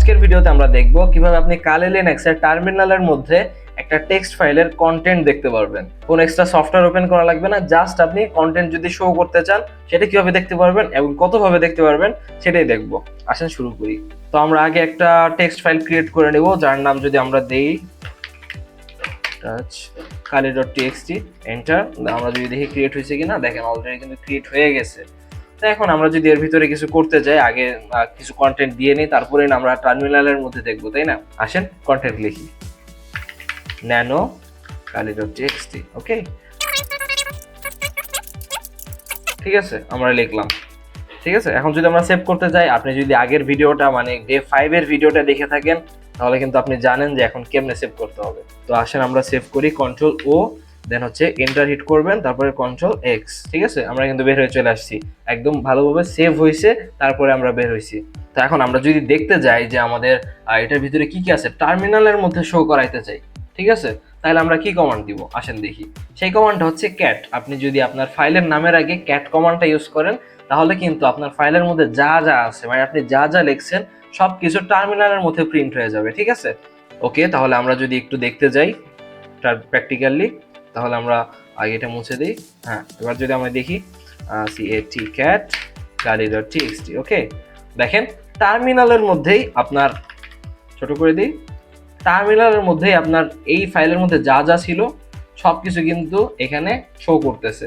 আজকের ভিডিওতে আমরা দেখব কিভাবে আপনি কালি লিনাক্সের টার্মিনালের মধ্যে একটা টেক্সট ফাইলের কন্টেন্ট দেখতে পারবেন। কোন এক্সট্রা সফটওয়্যার ওপেন করা লাগবে না, জাস্ট আপনি কন্টেন্ট যদি শো করতে চান সেটা কিভাবে দেখতে পারবেন এবং কতভাবে দেখতে পারবেন সেটাই দেখব। আসেন শুরু করি। তো আমরা আগে একটা টেক্সট ফাইল ক্রিয়েট করে নেব, যার নাম যদি আমরা দেই kali.txt, এন্টার। আমরা যদি দেখি ক্রিয়েট হয়েছে কিনা, দেখেন অলরেডি কিন্তু ক্রিয়েট হয়ে গেছে। তো এখন আমরা যদি এর ভিতরে কিছু করতে যাই, আগে কিছু কন্টেন্ট দিয়ে নিই, তারপরে আমরা টার্মিনালের মধ্যে দেখবো, তাই না? আসেন কন্টেন্ট লিখি, ন্যানো kali.txt। ওকে, ঠিক আছে, আমরা লিখলাম। ঠিক আছে, এখন যদি আমরা সেভ করতে যাই, আপনি যদি আগের ভিডিওটা মানে ডে 5 এর ভিডিওটা দেখে থাকেন তাহলে কিন্তু আপনি জানেন যে এখন কেমনে সেভ করতে হবে। তো আসেন আমরা সেভ করি, কন্ট্রোল ও, দেন হচ্ছে এন্টার হিট করবেন, তারপরে কন্ট্রোল এক্স। ঠিক আছে, আমরা কিন্তু বের হয়ে চলে আসছি, একদম ভালোভাবে সেভ হয়েছে, তারপরে আমরা বের হয়েছি। তো এখন আমরা যদি দেখতে যাই যে আমাদের এটার ভিতরে কি কি আছে, টার্মিনালের মধ্যে শো করাইতে চাই, ঠিক আছে, তাহলে আমরা কি কমান্ড দিব আসেন দেখি। সেই কমান্ডটা হচ্ছে ক্যাট। আপনি যদি আপনার ফাইলের নামের আগে ক্যাট কমান্ডটা ইউজ করেন তাহলে কিন্তু আপনার ফাইলের মধ্যে যা যা আছে, মানে আপনি যা যা লিখছেন সবকিছু টার্মিনালের মধ্যে প্রিন্ট হয়ে যাবে। ঠিক আছে, ওকে, তাহলে আমরা যদি একটু দেখতে যাই প্র্যাকটিক্যালি, তাহলে আমরা আগে এটা মুছে দিই। হ্যাঁ, এবার যদি আমরা দেখি cat kali.txt, ওকে, দেখেন টার্মিনালের মধ্যেই আপনার, ছোট করে দিই, টার্মিনালের মধ্যেই আপনার এই ফাইলের মধ্যে যা যা ছিল সবকিছু কিন্তু এখানে শো করতেছে।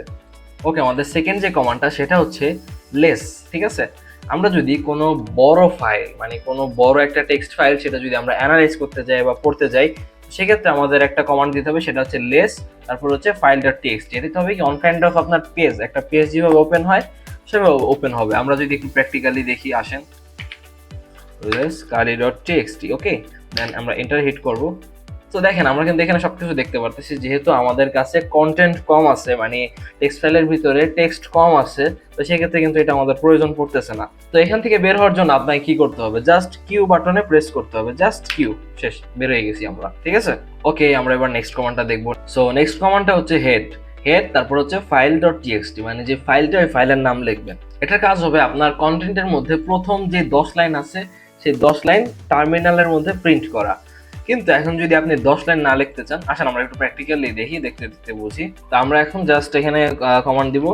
ওকে, আমাদের সেকেন্ড যে কমান্ডটা সেটা হচ্ছে লেস। ঠিক আছে, আমরা যদি কোনো বড় ফাইল, মানে কোনো বড় একটা টেক্সট ফাইল, সেটা যদি আমরা অ্যানালাইজ করতে যাই বা পড়তে যাই, সেক্ষেত্রে আমাদের একটা কমান্ড দিতে হবে, সেটা হচ্ছে লেস, তারপর হচ্ছে ফাইল.txt। এটা দিতে হবে কি, অন কাইন্ড অফ আপনার পেজ, একটা পেজ যেভাবে ওপেন হয় সেভাবে ওপেন হবে। আমরা যদি একটু প্র্যাকটিক্যালি দেখি, আসেন লেস kali.txt, ওকে, দেন আমরা এন্টার হিট করব। তো দেখেন আমরা কিন্তু এখানে সবকিছু দেখতে পারতেছি, যেহেতু আমাদের কাছে কন্টেন্ট কম আছে, মানে টেক্সট ফাইলের ভিতরে টেক্সট কম আছে, তো সেক্ষেত্রে কিন্তু এটা আমাদের প্রয়োজন পড়তেছে না। তো এখান থেকে বের হওয়ার জন্য আপনাকে কি করতে হবে, জাস্ট কিউ বাটনে প্রেস করতে হবে, জাস্ট কিউ, শেষ, বের হয়ে গেছি আমরা। ঠিক আছে, ওকে, আমরা এবার নেক্সট কমান্ডটা দেখবো। সো নেক্সট কমান্ডটা হচ্ছে হেড, তারপর হচ্ছে ফাইল.txt, মানে যে ফাইলটা, ওই ফাইলের নাম লিখবেন। এটার কাজ হবে আপনার কন্টেন্টের মধ্যে প্রথম যে 10 লাইন আছে সেই 10 লাইন টার্মিনালের মধ্যে প্রিন্ট করা। কিন্তু এখন যদি আপনি 10 লাইন না লিখতে চান, আসেন আমরা একটু প্র্যাকটিক্যালি দেখি, দেখতে দেখতে বুঝি। তো আমরা এখন জাস্ট এখানে কমান্ড দিব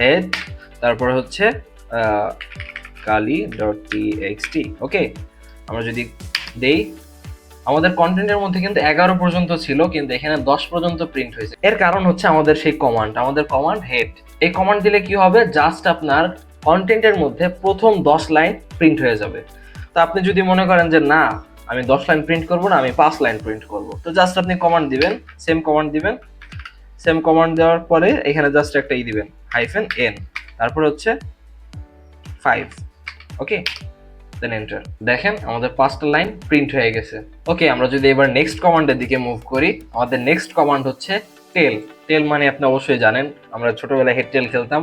হেড, তারপর হচ্ছে kali.txt, ওকে। আমরা যদি দেই, আমাদের কন্টেন্টের মধ্যে কিন্তু 11 পর্যন্ত ছিল, কিন্তু এখানে 10 পর্যন্ত প্রিন্ট হয়েছে। এর কারণ হচ্ছে আমাদের সেই কমান্ড, আমাদের কমান্ড হেড। এই কমান্ড দিলে কি হবে, জাস্ট আপনার কন্টেন্টের মধ্যে প্রথম 10 লাইন প্রিন্ট হয়ে যাবে। তো আপনি যদি মনে করেন যে না, আমি 10 লাইন প্রিন্ট করব না, আমি 5 লাইন প্রিন্ট করব, তো জাস্ট আপনি কমান্ড দিবেন, সেম কমান্ড দিবেন। সেম কমান্ড দেওয়ার পরে এখানে জাস্ট একটা দিবেন -n, তারপর হচ্ছে 5, ওকে, দেন এন্টার। দেখেন আমাদের 5টা লাইন প্রিন্ট হয়ে গেছে। ওকে, আমরা যদি এবার নেক্সট কমান্ডের দিকে মুভ করি, আমাদের নেক্সট কমান্ড হচ্ছে টেল। টেল মানে আপনি অবশ্যই জানেন, আমরা ছোটবেলায় হেড টেল খেলতাম।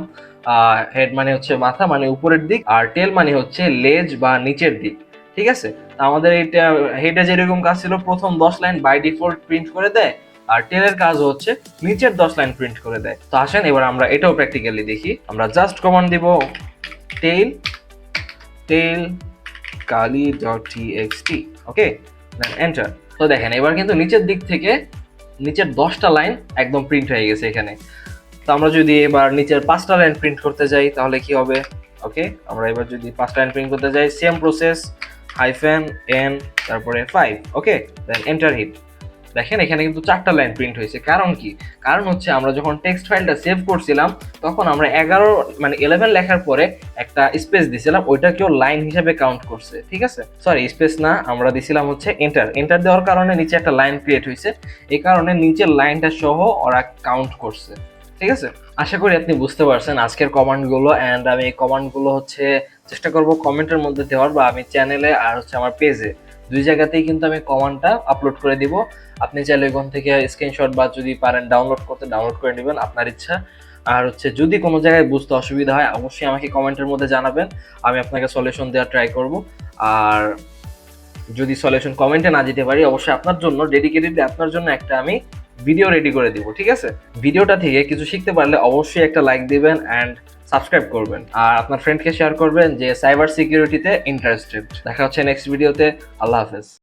হেড মানে হচ্ছে মাথা, মানে উপরের দিক, আর টেল মানে হচ্ছে লেজ বা নিচের দিক। ঠিক আছে, আমাদের এইটা হেডে যেরকম কাজ ছিল, প্রথম 10 লাইন বাই ডিফল্ট প্রিন্ট করে দেয়, আর টেলের কাজ হচ্ছে নিচের 10 লাইন প্রিন্ট করে দেয়। তো আসেন এবার আমরা এটাও প্র্যাকটিক্যালি দেখি। আমরা জাস্ট কমান্ড দিব টেল kali.txt, ওকে, দেন এন্টার। তো দেখেন এবার কিন্তু নিচের দিক থেকে নিচের 10টা লাইন একদম প্রিন্ট হয়ে গেছে এখানে। তো আমরা যদি এবার নিচের 5টা লাইন প্রিন্ট করতে যাই তাহলে কি হবে, ওকে, আমরা এবার যদি 5টা লাইন প্রিন্ট করতে যাই, সেম প্রসেস, -n, তারপরে 5, ওকে, দেন এন্টার হিট। দেখেন এখানে কিন্তু 4টা লাইন প্রিন্ট হয়েছে। কারণ কি, কারণ হচ্ছে আমরা যখন টেক্সট ফাইলটা সেভ করছিলাম তখন আমরা 11 লেখার পরে একটা স্পেস দিছিলাম, ওইটাকেও লাইন হিসেবে কাউন্ট করছে। ঠিক আছে, সরি, স্পেস না, আমরা দিছিলাম হচ্ছে এন্টার দেওয়ার কারণে নিচে একটা লাইন ক্রিয়েট হয়েছে, এই কারণে নিচের লাইনটা সহ ওরা কাউন্ট করছে। ঠিক আছে, আশা করি আপনি বুঝতে পারছেন আজকের কমান্ডগুলো। অ্যান্ড আমি এই কমান্ডগুলো হচ্ছে চেষ্টা করব কমেন্টের মধ্যে দেওয়ার, বা আমি চ্যানেলে আর হচ্ছে আমার পেজে, দুই জায়গাতেই কিন্তু আমি কমান্ডটা আপলোড করে দিব। আপনি চাইলে ওখান থেকে স্ক্রিনশট বা যদি পারেন ডাউনলোড করতে ডাউনলোড করে নেবেন, আপনার ইচ্ছা। আর হচ্ছে যদি কোনো জায়গায় বুঝতে অসুবিধা হয় অবশ্যই আমাকে কমেন্টের মধ্যে জানাবেন, আমি আপনাকে সলিউশন দেওয়ার ট্রাই করব। আর যদি সলিউশন কমেন্টে না দিতে পারি, অবশ্যই আপনার জন্য ডেডিকেটেডলি আপনার জন্য একটা আমি ভিডিও রেডি করে দিব। ঠিক আছে, ভিডিওটা থেকে কিছু শিখতে পারলে অবশ্যই একটা লাইক দিবেন অ্যান্ড সাবস্ক্রাইব করবেন আর আপনার ফ্রেন্ডকে শেয়ার করবেন যে সাইবার সিকিউরিটিতে ইন্টারেস্টেড। দেখা হচ্ছে নেক্সট ভিডিওতে। আল্লাহ হাফেজ।